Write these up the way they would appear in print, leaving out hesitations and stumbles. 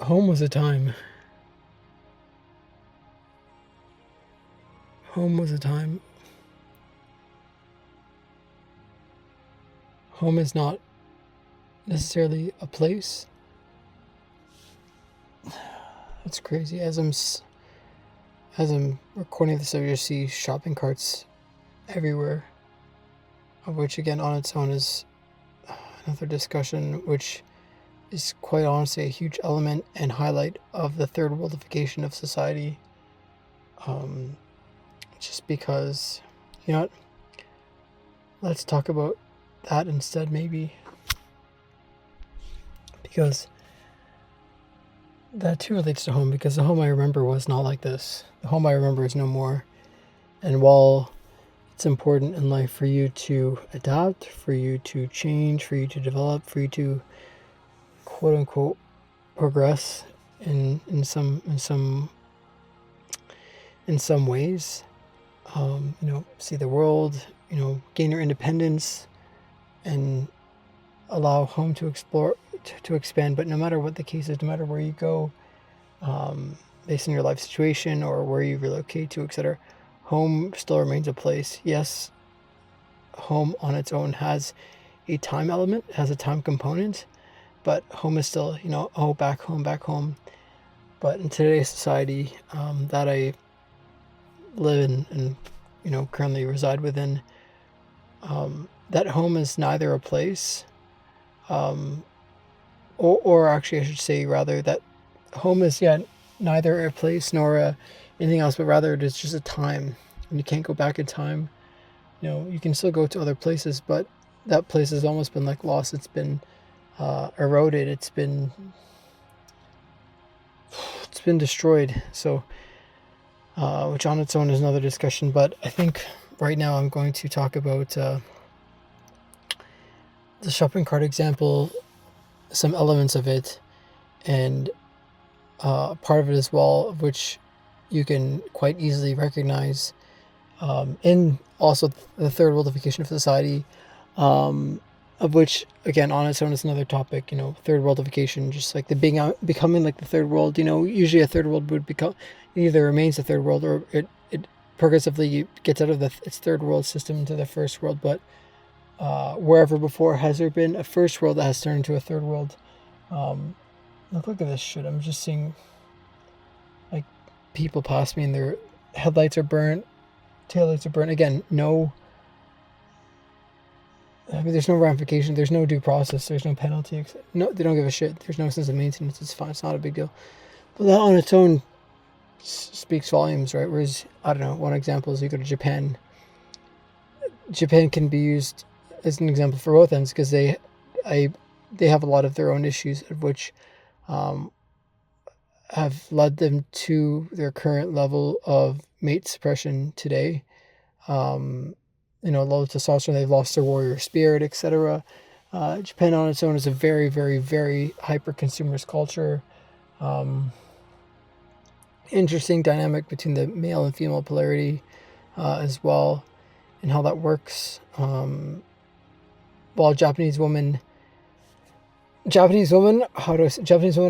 Home was a time. Home was a time. Home is not necessarily a place. It's crazy. As I'm recording this, I just see shopping carts everywhere, of which again on its own is another discussion, which is quite honestly a huge element and highlight of the third worldification of society. Just because, you know what? Let's talk about that instead, maybe, because that too relates to home. Because the home I remember was not like this. The home I remember is no more. And while it's important in life for you to adapt, for you to change, for you to develop, for you to quote unquote progress in some ways, see the world, gain your independence and allow home to explore, to expand. But no matter what the case is, no matter where you go, based on your life situation or where you relocate to, etc., home still remains a place. Yes, home on its own has a time element, has a time component, but home is still, back home, back home. But in today's society that I live in and, currently reside within, that home is neither a place, or actually I should say rather that home is neither a place nor anything else, but rather it is just a time. And you can't go back in time. You can still go to other places, but that place has almost been like lost. It's been eroded. It's been destroyed. So, which on its own is another discussion. But I think right now I'm going to talk about the shopping cart example, some elements of it, and part of it as well, of which you can quite easily recognize in also the third worldification of society, of which again on its own is another topic. Third worldification, just like the becoming like the third world. Usually a third world would become, either remains a third world or it progressively gets out of its third world system into the first world. But wherever before has there been a first world that has turned into a third world. Look at this shit. I'm just seeing like people pass me and their headlights are burnt, taillights are burnt. Again, there's no ramification, there's no due process, there's no penalty. No, they don't give a shit. There's no sense of maintenance. It's fine. It's not a big deal. But that on its own speaks volumes, right? Whereas, I don't know, one example is you go to Japan. Japan can be used as an example for both ends because they have a lot of their own issues, of which have led them to their current level of mate suppression today. Low testosterone, they've lost their warrior spirit, etc. Japan on its own is a very, very, very hyper-consumerist culture. Interesting dynamic between the male and female polarity as well, and how that works. While Japanese women are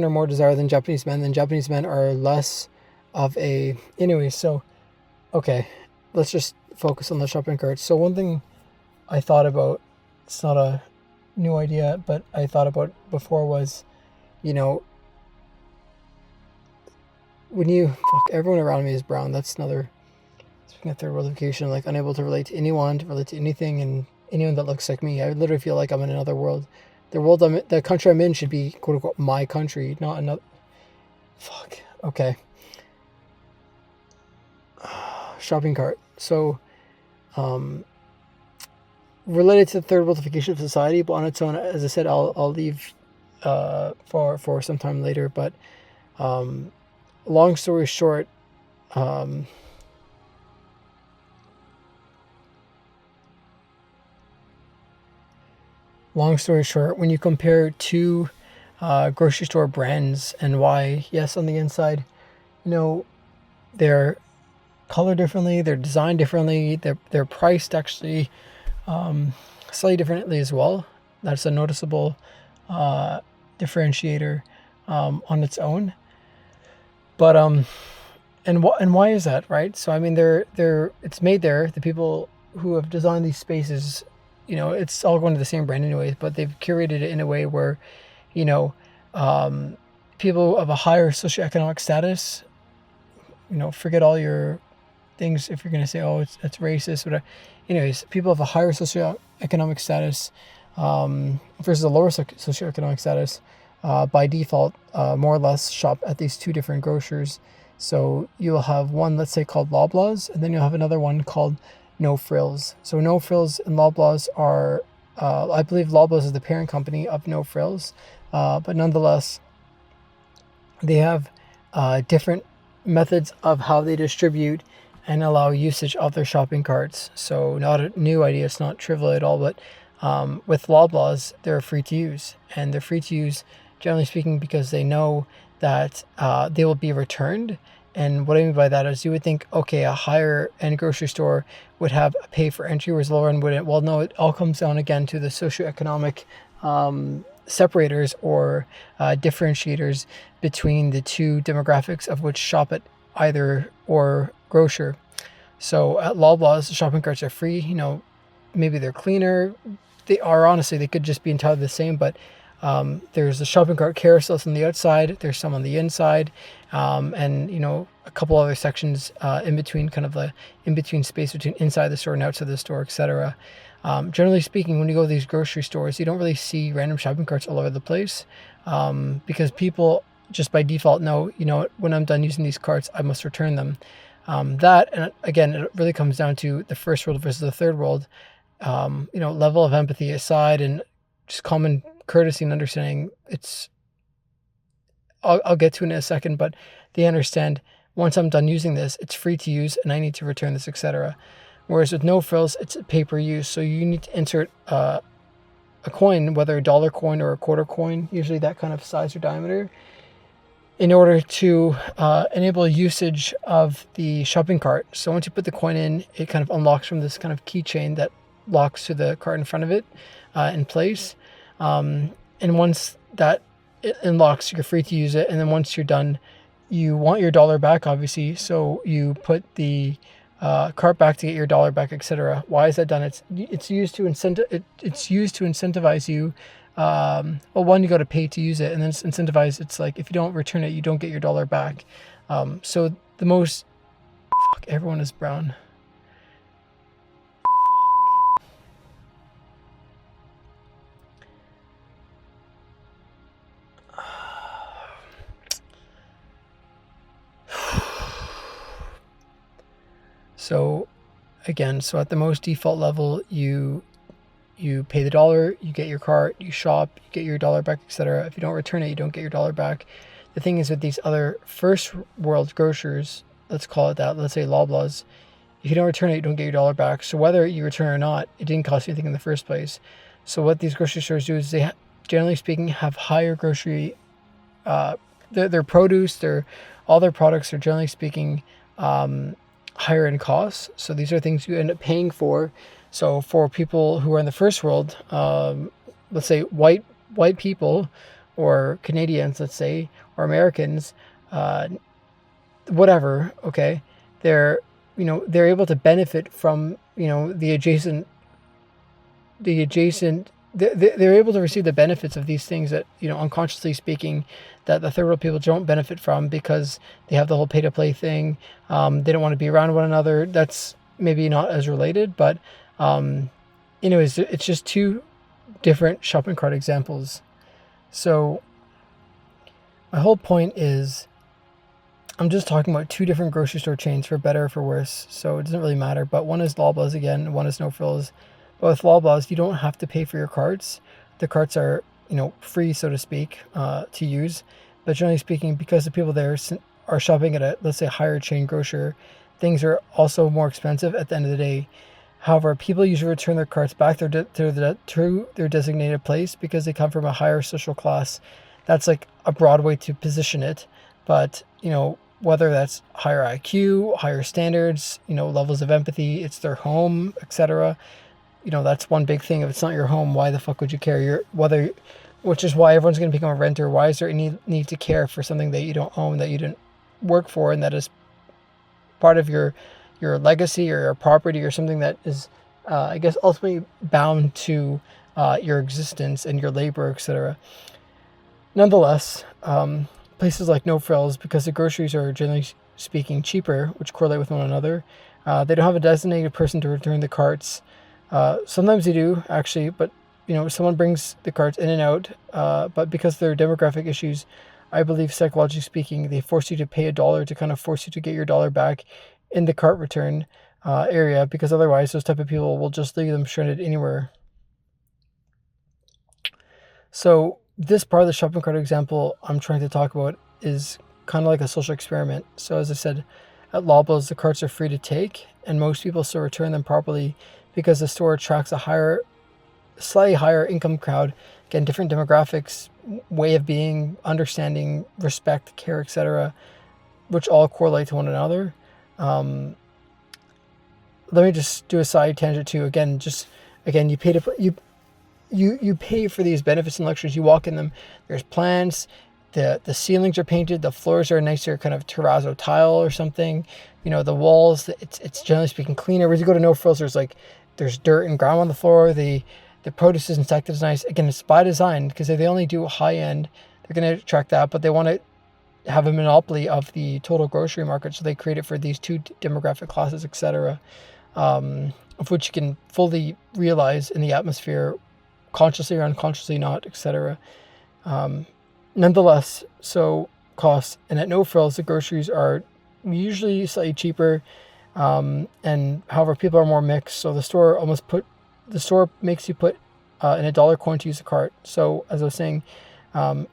more desired than Japanese men, then Japanese men are less of a... Anyway, so, okay, let's just focus on the shopping cart. So one thing I thought about, it's not a new idea, but I thought about before was, when everyone around me is brown. That's another, speaking of third worldification, like unable to relate to anyone, to relate to anything, and anyone that looks like me. I literally feel like I'm in another world. The country I'm in should be quote unquote my country, not another. Okay. Shopping cart. So, related to the third worldification of society, but on its own, as I said, I'll leave for some time later. But long story short, when you compare two grocery store brands and why, yes, on the inside, they're colored differently, they're designed differently, they're priced actually slightly differently as well. That's a noticeable differentiator. on its own. But and why is that, right? So I mean, it's made there. The people who have designed these spaces, it's all going to the same brand anyways, but they've curated it in a way where, you know, um, people of a higher socioeconomic status, forget all your things if you're going to say, oh, it's racist, whatever. Anyways, people of a higher socioeconomic status versus a lower socioeconomic status, by default, more or less shop at these two different grocers. So you'll have one, let's say, called Loblaws, and then you'll have another one called No Frills. So No Frills and Loblaws are, I believe Loblaws is the parent company of No Frills, but nonetheless, they have different methods of how they distribute and allow usage of their shopping carts. So not a new idea, it's not trivial at all, but with Loblaws, they're free to use. And they're free to use, generally speaking, because they know that they will be returned. And what I mean by that is you would think, okay, a higher end grocery store would have a pay for entry, whereas lower end wouldn't. Well, no, it all comes down again to the socioeconomic separators or differentiators between the two demographics of which shop at either or grocer. So at Loblaws, the shopping carts are free. Maybe they're cleaner. They are, honestly, they could just be entirely the same, but there's the shopping cart carousels on the outside. There's some on the inside, and a couple other sections in between, kind of the in between space between inside the store and outside the store, etc. Generally speaking, when you go to these grocery stores, you don't really see random shopping carts all over the place, because people just by default know, when I'm done using these carts, I must return them. That, and again, it really comes down to the first world versus the third world. Level of empathy aside, and just common courtesy and understanding. I'll get to it in a second, but they understand once I'm done using this, it's free to use, and I need to return this, etc. Whereas with No Frills, it's a pay per use, so you need to insert a coin, whether a dollar coin or a quarter coin, usually that kind of size or diameter, in order to enable usage of the shopping cart. So once you put the coin in, it kind of unlocks from this kind of keychain that locks to the cart in front of it in place. And once that it unlocks, you're free to use it. And then once you're done, you want your dollar back, obviously. So you put the cart back to get your dollar back, etc. Why is that done? It's used to incentivize you. Well, one, you got to pay to use it, and then it's incentivized. It's like if you don't return it, you don't get your dollar back. So the most everyone is brown. So again, at the most default level, you pay the dollar, you get your cart, you shop, you get your dollar back, etc. If you don't return it, you don't get your dollar back. The thing is with these other first world grocers, let's call it that, let's say Loblaws, if you don't return it, you don't get your dollar back. So whether you return or not, it didn't cost you anything in the first place. So what these grocery stores do is they, generally speaking, have higher grocery, their produce, all their products are generally speaking higher in costs. So these are things you end up paying for. So for people who are in the first world, let's say white people or Canadians, let's say, or Americans, whatever, okay, they're able to benefit from, the adjacent, they're able to receive the benefits of these things that, unconsciously speaking, that the third world people don't benefit from because they have the whole pay to play thing. They don't want to be around one another. That's maybe not as related, but it's just two different shopping cart examples. So my whole point is I'm just talking about two different grocery store chains, for better or for worse. So it doesn't really matter, but one is Loblaws again, one is No Frills. But with Loblaws, you don't have to pay for your carts. The carts are, free, so to speak, to use. But generally speaking, because the people there are shopping at a, let's say, higher chain grocer, things are also more expensive at the end of the day. However, people usually return their carts back to their designated place because they come from a higher social class. That's like a broad way to position it. But, whether that's higher IQ, higher standards, levels of empathy, it's their home, etc. That's one big thing. If it's not your home, why the fuck would you care? which is why everyone's going to become a renter. Why is there any need to care for something that you don't own, that you didn't work for, and that is part of your legacy or your property, or something that is, I guess, ultimately bound to your existence and your labor, etc. Nonetheless, places like No Frills, because the groceries are generally speaking cheaper, which correlate with one another, they don't have a designated person to return the carts. Sometimes they do, actually, but someone brings the carts in and out. But because there are demographic issues, I believe psychologically speaking, they force you to pay $1 to kind of force you to get your dollar back in the cart return area, because otherwise those type of people will just leave them stranded anywhere. So this part of the shopping cart example I'm trying to talk about is kind of like a social experiment. So as I said, at Loblaws, the carts are free to take, and most people still return them properly because the store attracts a slightly higher income crowd. Again, different demographics, way of being, understanding, respect, care, etc., which all correlate to one another. Let me just do a side tangent too. Again, you pay to you pay for these benefits and luxuries. You walk in them. There's plants. The ceilings are painted. The floors are a nicer kind of terrazzo tile or something. The walls. It's generally speaking cleaner. Whereas you go to No Frills, there's dirt and grime on the floor. The produce is inspected nice. Again, it's by design, because if they only do high end, they're going to attract that, but they want to have a monopoly of the total grocery market, so they create it for these two demographic classes, etc., of which you can fully realize in the atmosphere, consciously or unconsciously not, etc. Nonetheless, so costs, and at No Frills, the groceries are usually slightly cheaper, and however, people are more mixed, so the store makes you put in $1 coin to use the cart. So as I was saying,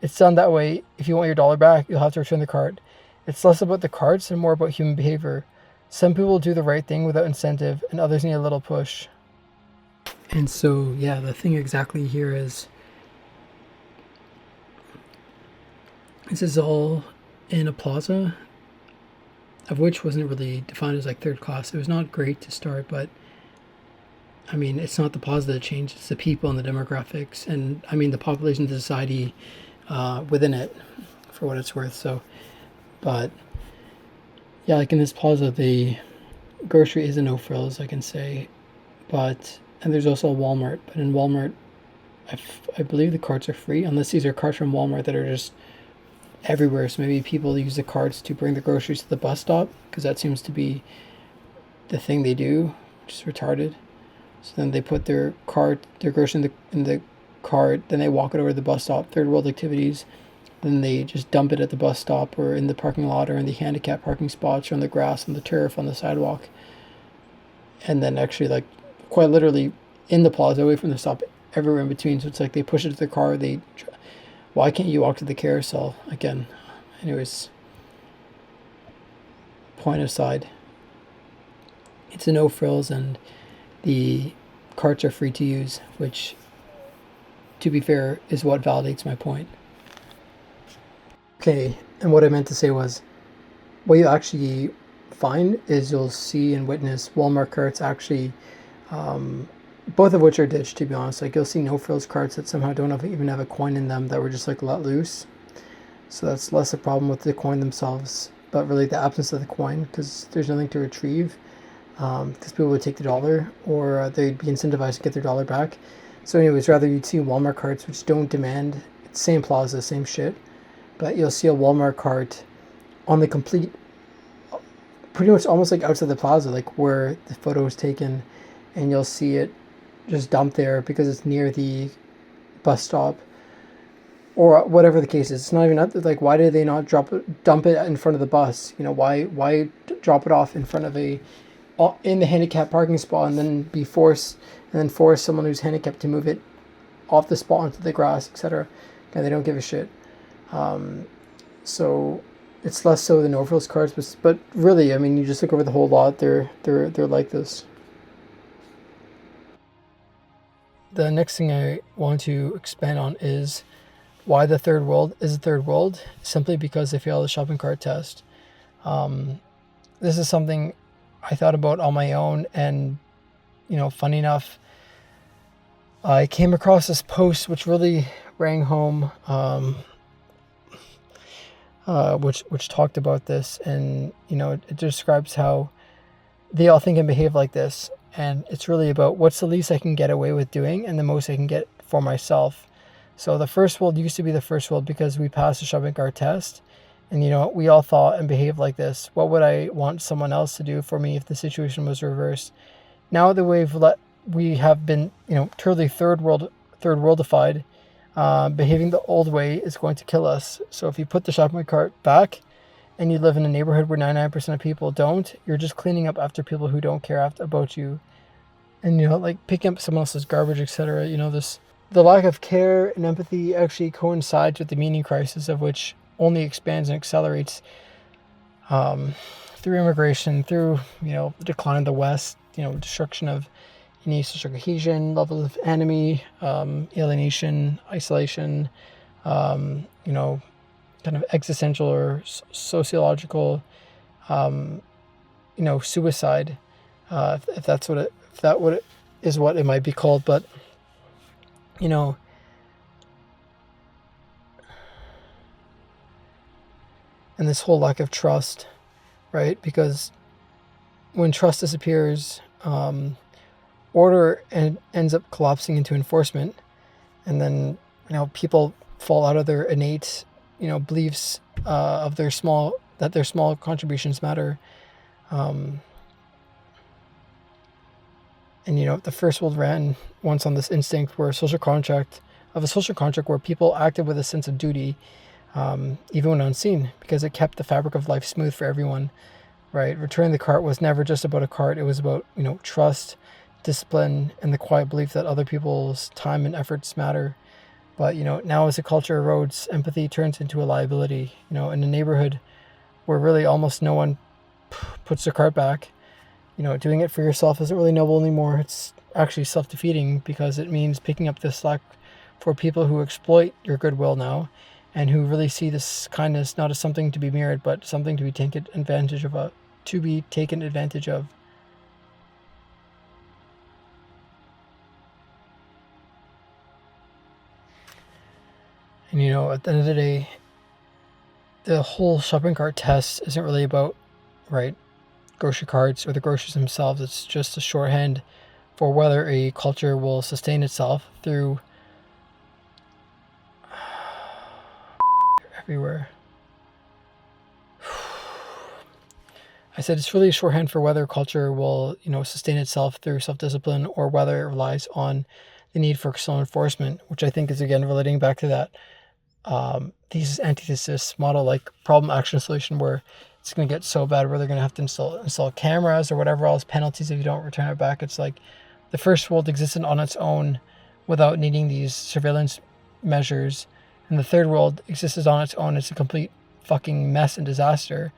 it's done that way. If you want your dollar back, you'll have to return the cart. It's less about the carts and more about human behavior. Some people do the right thing without incentive, and others need a little push. And so, yeah, the thing exactly here is, this is all in a plaza, of which wasn't really defined as like third class. It was not great to start, but I mean, it's not the plaza that changed, it's the people and the demographics, and I mean the population, the society within it, for what it's worth. So, but yeah, like in this plaza, the grocery is a No Frills, I can say, and there's also a Walmart, but in Walmart, I believe the carts are free, unless these are carts from Walmart that are just everywhere. So maybe people use the carts to bring the groceries to the bus stop, because that seems to be the thing they do, which is retarded. So then they put their groceries in the cart, then they walk it over to the bus stop, third world activities. Then they just dump it at the bus stop, or in the parking lot, or in the handicap parking spots, or on the grass, on the turf, on the sidewalk. And then actually, like, quite literally in the plaza, away from the stop, everywhere in between. So it's like they push it to the car. Why can't you walk to the carousel? Again, anyways, point aside, it's a No Frills, and the carts are free to use, which, to be fair, is what validates my point. Okay, and what I meant to say was, what you actually find is you'll see and witness Walmart carts actually, both of which are ditched, to be honest. Like, you'll see No Frills carts that somehow don't even have a coin in them, that were just like let loose. So that's less a problem with the coin themselves, but really the absence of the coin, because there's nothing to retrieve, because people would take the dollar, or they'd be incentivized to get their dollar back. So anyways, rather you'd see Walmart carts which don't demand, it's same plaza, same shit, but you'll see a Walmart cart on the complete, pretty much almost like outside the plaza, like where the photo was taken, and you'll see it just dumped there because it's near the bus stop, or whatever the case is. It's not even like, why did they not dump it in front of the bus? Why drop it off in front of in the handicap parking spot, and then force someone who's handicapped to move it off the spot onto the grass, etc. And they don't give a shit. So it's less so the No Frills cards, but really, I mean, you just look over the whole lot, they're like this. The next thing I want to expand on is why the third world is the third world, simply because they failed the shopping cart test. This is something I thought about on my own, and funny enough, I came across this post which really rang home, which talked about this, and it describes how they all think and behave like this, and it's really about what's the least I can get away with doing and the most I can get for myself. So the first world used to be the first world because we passed the shopping cart test, and we all thought and behaved like this. What would I want someone else to do for me if the situation was reversed? Now that we have been totally third worldified, behaving the old way is going to kill us. So if you put the shopping cart back and you live in a neighborhood where 99% of people don't, you're just cleaning up after people who don't care about you. And like picking up someone else's garbage, etc. The lack of care and empathy actually coincides with the meaning crisis, of which only expands and accelerates through immigration, through the decline of the West, destruction of any social cohesion, level of enemy, alienation, isolation, kind of existential or sociological, suicide, if that is what it might be called. But and this whole lack of trust, right? Because when trust disappears, order ends up collapsing into enforcement, and then people fall out of their innate beliefs of their small contributions matter, and the first world ran once on this instinct where a social contract where people acted with a sense of duty, even when unseen, because it kept the fabric of life smooth for everyone, right? Returning the cart was never just about a cart. It was about trust, discipline, and the quiet belief that other people's time and efforts matter. But now as the culture erodes, empathy turns into a liability. In a neighborhood where really almost no one puts their cart back, doing it for yourself isn't really noble anymore. It's actually self-defeating, because it means picking up the slack for people who exploit your goodwill now, and who really see this kindness not as something to be mirrored, but something to be taken advantage of. And at the end of the day, the whole shopping cart test isn't really about, right, grocery carts or the groceries themselves. It's just a shorthand for whether a culture will sustain itself through everywhere. I said it's really a shorthand for whether culture will, sustain itself through self-discipline, or whether it relies on the need for external enforcement, which I think is, again, relating back to that thesis antithesis model, like problem action solution, where it's going to get so bad where they're going to have to install cameras or whatever else, penalties if you don't return it back. It's like the first world existed on its own without needing these surveillance measures, and the third world existed on its own. It's a complete fucking mess and disaster.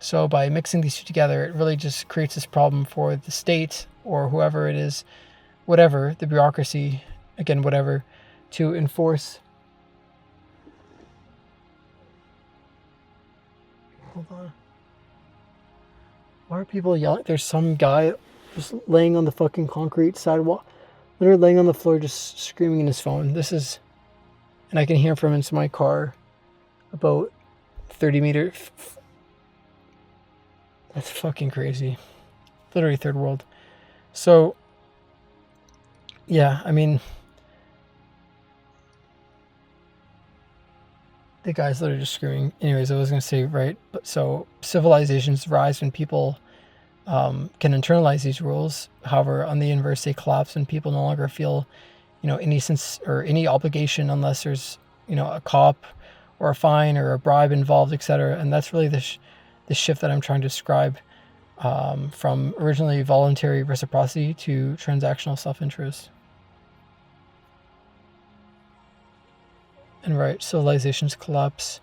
So by mixing these two together, it really just creates this problem for the state, or whoever it is, whatever, the bureaucracy, again, whatever, to enforce. Hold on. Why are people yelling? There's some guy just laying on the fucking concrete sidewalk, literally laying on the floor, just screaming in his phone. And I can hear from inside my car about 30 meters. That's fucking crazy. Literally third world. So, yeah, I mean, the guy's literally just screaming. Anyways, I was going to say, right, but so civilizations rise when people can internalize these rules. However, on the inverse, they collapse when people no longer feel, any sense or any obligation, unless there's, a cop or a fine or a bribe involved, etc. And that's really the shift that I'm trying to describe, from originally voluntary reciprocity to transactional self-interest. And right, civilizations collapse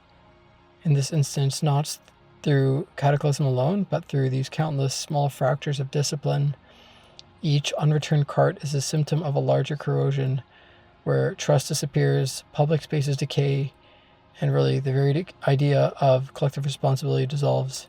in this instance not through cataclysm alone, but through these countless small fractures of discipline. Each unreturned cart is a symptom of a larger corrosion, where trust disappears, public spaces decay, and really the very idea of collective responsibility dissolves.